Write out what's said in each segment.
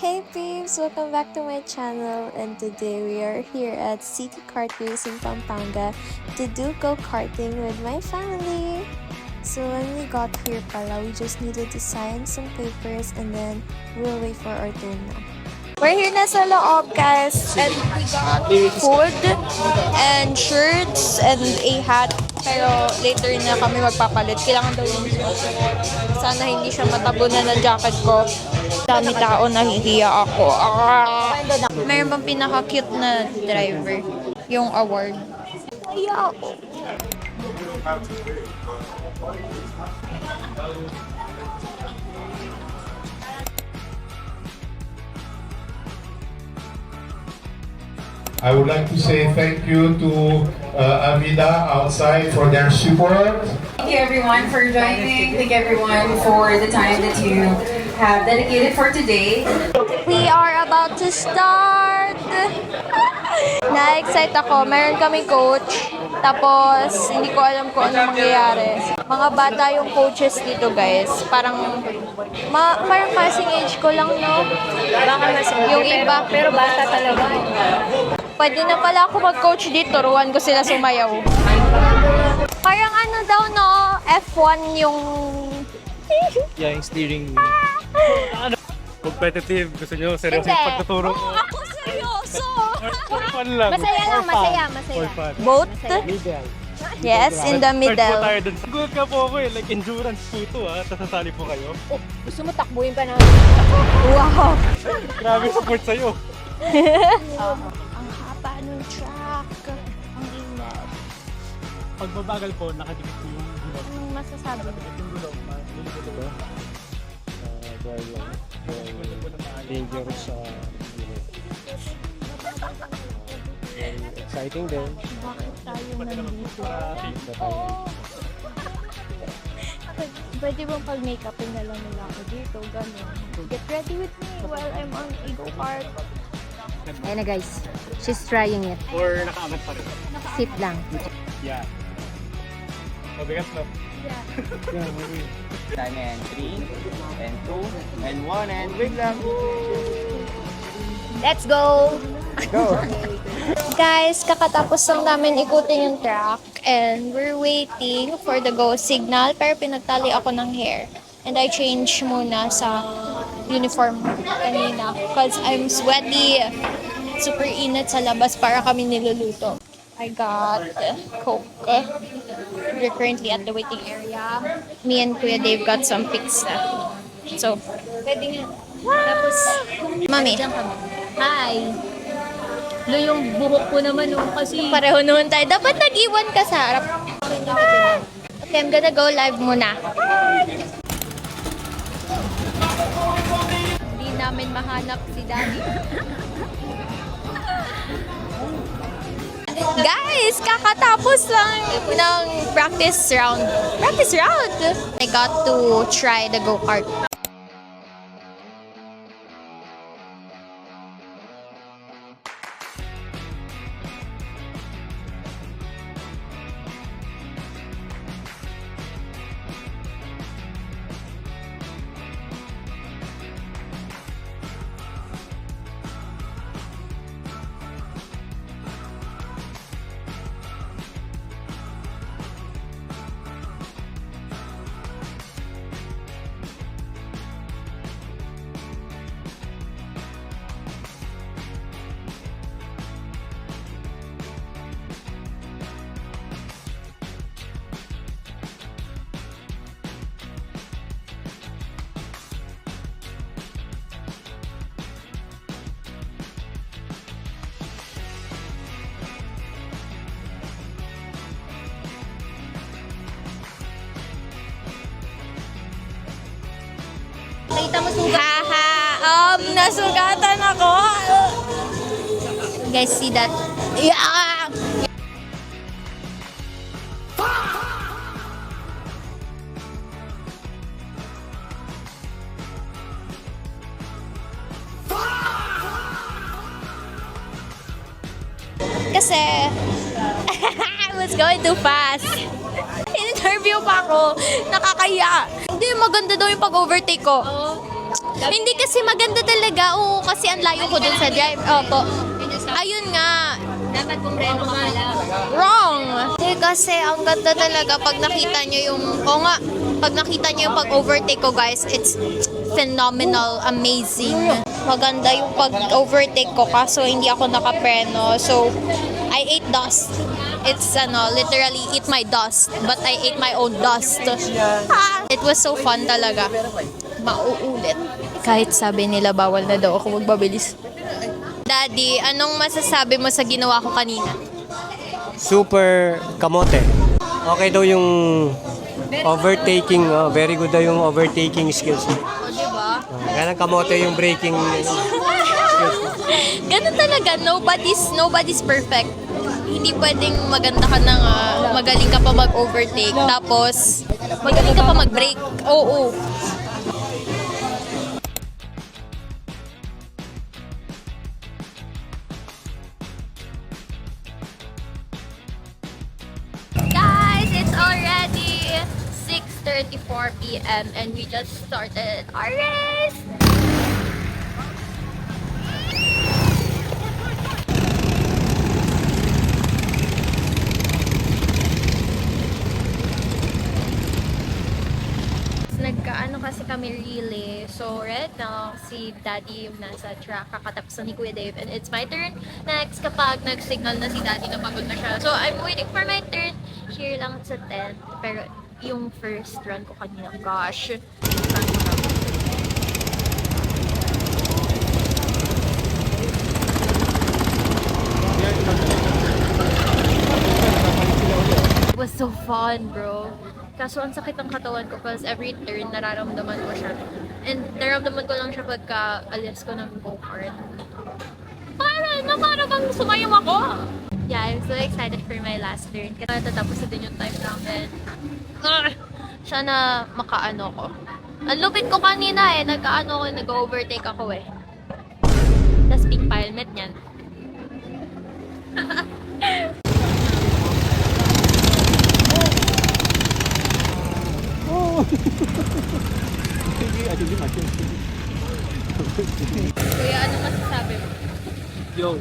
Hey peeps! Welcome back to my channel, and today we are here at City Kart Race in Pampanga to do go-karting with my family. So when we got here pala, we just needed to sign some papers and then we'll wait for our turn na. We're here na sa loob, guys, and we got food and shirts and a hat. Pero later na kami magpapalit. Kailangan daw yung suot. Sana hindi siya matabunan ng jacket ko. Dami tao, nahihiya ako. Mayroon bang pinaka-cute na driver? Yung award. Nahiya ako. I would like to say thank you to Amida outside for their support. Thank you everyone for joining. Thank you everyone for the time that you have dedicated for today. We are about to start! Na-excite ako. Meron kaming coach. Tapos, hindi ko alam kung ano mangyayari. Mga bata yung coaches dito, guys. Parang kasing age ko lang, no? Baka mas Yung iba. pero bata talaga. Pwede na pala ako mag-coach dito. Turuan ko sila sumayaw. Parang ano daw, no? F1 yung... Yeah, yung steering. Ano? Competitive. Gusto nyo seryoso Hindi. yung pagtuturo Oo, ko? ako seryoso! For fun lang. Masaya lang, For fun. masaya. For fun. Both? Middle. Yes, in the Third po middle. tayo dun. Good ka po ako eh. Like endurance po ito ah. Tapos sasali po kayo. Oh, gusto mo takbuhin pa na. Wow! Grabe support sa'yo. Ang haba ng track. Ang inat. Pag mabagal po, nakadikit po yung gulong. Anong masasabi mo? Yung gulong, malilito ba? Dangerous sa exciting din. Bakit tayo nandito? Pwede bang pag-makeupin na lang nila ako dito? Ganun. Get ready with me while I'm on a go-kart. Ayan na guys, she's trying it. Or nakaangat pa rin. Sit lang. Yeah. Mabigat no? Time and 3, and 2, and 1, and wait lang. Let's go! Go! Guys, kakatapos lang namin ikutin yung track and we're waiting for the go signal pero pinagtali ako ng hair. And I changed muna sa uniform kanina because I'm sweaty. Super init sa labas para kami niluluto. I got Coke. We're currently at the waiting area. Me and Kuya Dave got some pizza. So, pwede nga. Tapos, Mami. Hi. Lo yung buhok ko naman kasi Pareho naman tayo. Dapat nag-iwan ka sa harap. Okay, I'm gonna go live muna. Hindi namin mahanap si Daddy. Guys, kakatapos lang ng practice round. Practice round! I got to try the go-kart. nakita mo sugat. Haha, nasugatan ako. Guys, see that? Yeah! Kasi, I was going too fast. In-interview pa ako. Nakakaya. Hindi, maganda daw yung pag-overtake ko. Hindi kasi maganda talaga. Oo, kasi ang layo ko dun sa drive. Opo. Ayun nga. Dapat pumreno ka pala. Wrong! Kasi ang ganda talaga pag nakita nyo yung... Oo nga, pag nakita nyo yung pag-overtake ko, guys, it's phenomenal, amazing. Maganda yung pag-overtake ko kaso hindi ako nakapreno. So, I ate dust. It's literally eat my dust, but I ate my own dust. It was so fun talaga. Mauulit. Kahit sabi nila bawal na daw ako magbabilis. Daddy, anong masasabi mo sa ginawa ko kanina? Super kamote. Okay daw yung overtaking. Very good daw yung overtaking skills. O, diba? Kaya ng kamote yung braking skills. Ganun talaga. Nobody's perfect. Hindi pwedeng maganda ka na nga, magaling ka pa mag-overtake, tapos magaling ka pa mag-brake. Oo. Guys, it's already 6:34 p.m. and we just started our race. Nagkaano kasi kami relay. So right now, si Daddy yung nasa track, kakatapos na ni Kuya Dave, and it's my turn next kapag nag-signal na si Daddy na pagod na siya. So I'm waiting for my turn here lang sa tent. Pero yung first run ko kanina, gosh. It was so fun, bro. Kaso ang sakit ng katawan ko because every turn nararamdaman ko siya. And nararamdaman ko lang siya pagka alis ko ng go-kart. Para bang sumayong ako. Yeah, I'm so excited for my last turn. Kasi tatapos na din yung time namin. Sana makaano ko. Ang lupit ko kanina nagkaano ko, nag-overtake ako Tapos pink helmet niyan. Kuya, ano masasabi mo? Yo.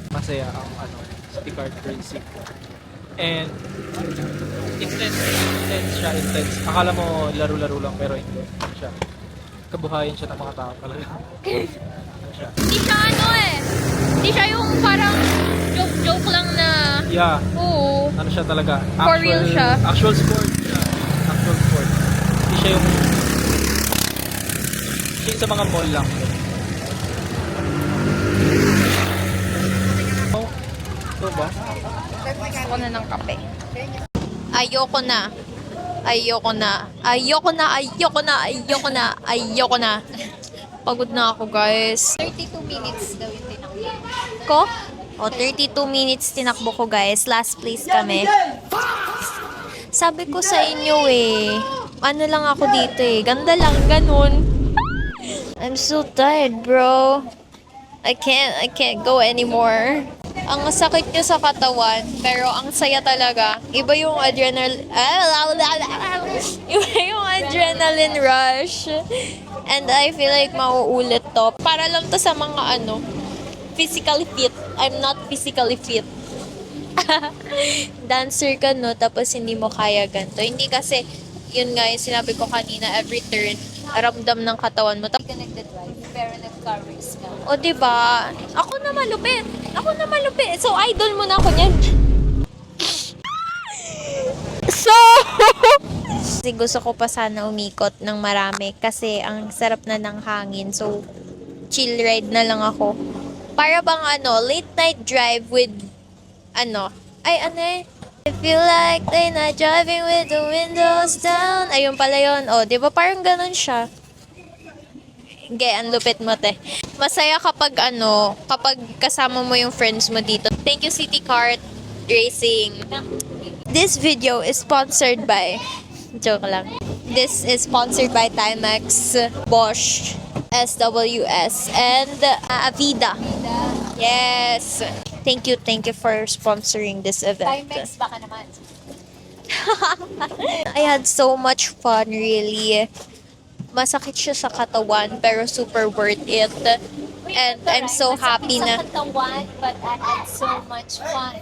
Masaya ang city kart racing. And intense. Akala mo laro-laro lang pero hindi siya. Kabuhayan siya ng mga tao talaga. Hindi siya hindi siya yung parang joke lang na... Yeah. Oo. Ano siya talaga? For real siya. Actual sport. Actual sport. Hindi siya yung sa mga mall lang. Ito ba? Gusto ko na ng kape. Ayoko na. Pagod na ako, guys. 32 minutes daw yung tinakbo. Ko? 32 minutes tinakbo ko, guys. Last place kami. Sabi ko sa inyo ano lang ako dito ganda lang, ganun. I'm so tired, bro. I can't go anymore. Ang sakit niya sa katawan, pero ang saya talaga. Iba yung adrenaline rush. And I feel like mauulit to. Para lang to sa mga physically fit. I'm not physically fit. Dancer ka, no? Tapos hindi mo kaya ganito. Hindi kasi, yun nga yung sinabi ko kanina, every turn, ramdam ng katawan mo. Hindi ka nagdadrive, pero nag-car race ka. O, diba? Ako na malupit. So, idol mo na ako niyan. Kasi gusto ko pa sana umikot ng marami kasi ang sarap na ng hangin. So, chill ride na lang ako. Para bang late night drive with I feel like they're not driving with the windows down. Ayun pala yun. O, di ba parang ganun siya? Ang lupit mo, te. Masaya kapag kapag kasama mo yung friends mo dito. Thank you, City Kart Racing. This video is sponsored by... Joke lang. This is sponsored by Timex, Bosch, SWS, and Avida. Yes. Thank you for sponsoring this event. Timex baka naman. I had so much fun, really. Masakit siya sa katawan, pero super worth it. And I'm so happy na... katawan, but I had so much fun.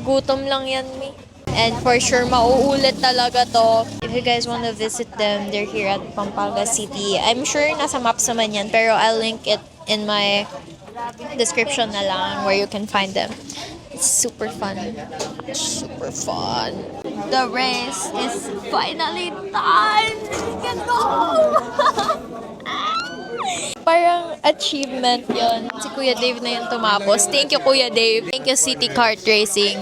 Gutom lang yan, me. And for sure, mauulit talaga to. If you guys want to visit them, they're here at Pampanga City. I'm sure nasa maps naman yan, pero I'll link it in my description na lang where you can find them. It's super fun. Super fun. The race is finally done! Let's go! Parang achievement yon. Si Kuya Dave na yung tumapos. Thank you, Kuya Dave. Thank you, City Kart Racing.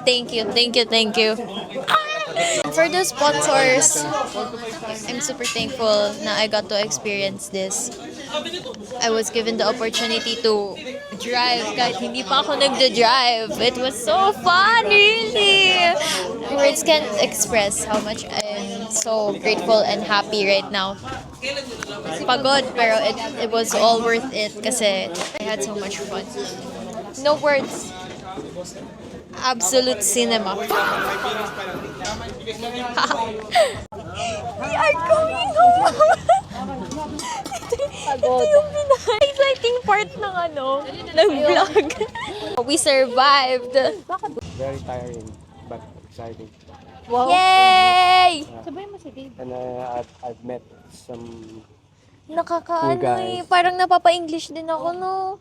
Thank you, thank you, thank you. For the sponsors, I'm super thankful na I got to experience this. I was given the opportunity to drive kahit hindi pa ako nagda-drive. It was so fun, really! Words can't express how much I'm so grateful and happy right now. Pagod, pero it was all worth it kasi I had so much fun. No words. Absolute cinema. We are going home! Ito yung pinaka-exciting part ng ng vlog. We survived. Very tiring, but exciting. Wow. Yay! And I've met some Nakakaano Cool guys. parang napapa-English din ako, no?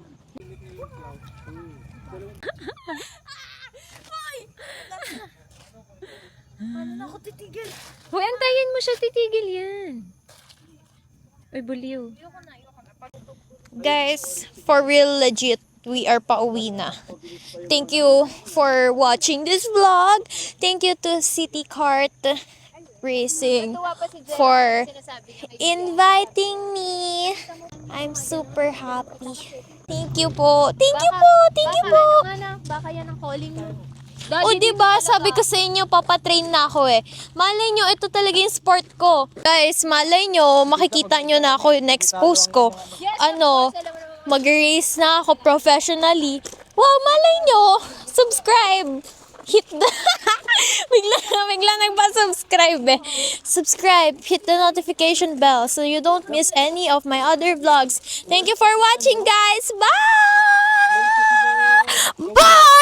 Hoy, antayin mo siya, titigil yan. Ay, buliw. Guys, for real legit, we are pauwi na. Thank you for watching this vlog. Thank you to City Kart Racing for inviting me. I'm super happy. Thank you po. Thank you po. Thank you po. Baka yan ang calling mo. O diba, sabi ko sa inyo, papatrain na ako eh. Malay nyo, ito talaga yung sport ko. Guys, malay nyo, makikita nyo na ako yung next post ko. Mag-race na ako professionally. Wow, malay nyo, subscribe. Hit the... bigla nagpa-subscribe eh. Subscribe, hit the notification bell so you don't miss any of my other vlogs. Thank you for watching, guys. Bye! Bye!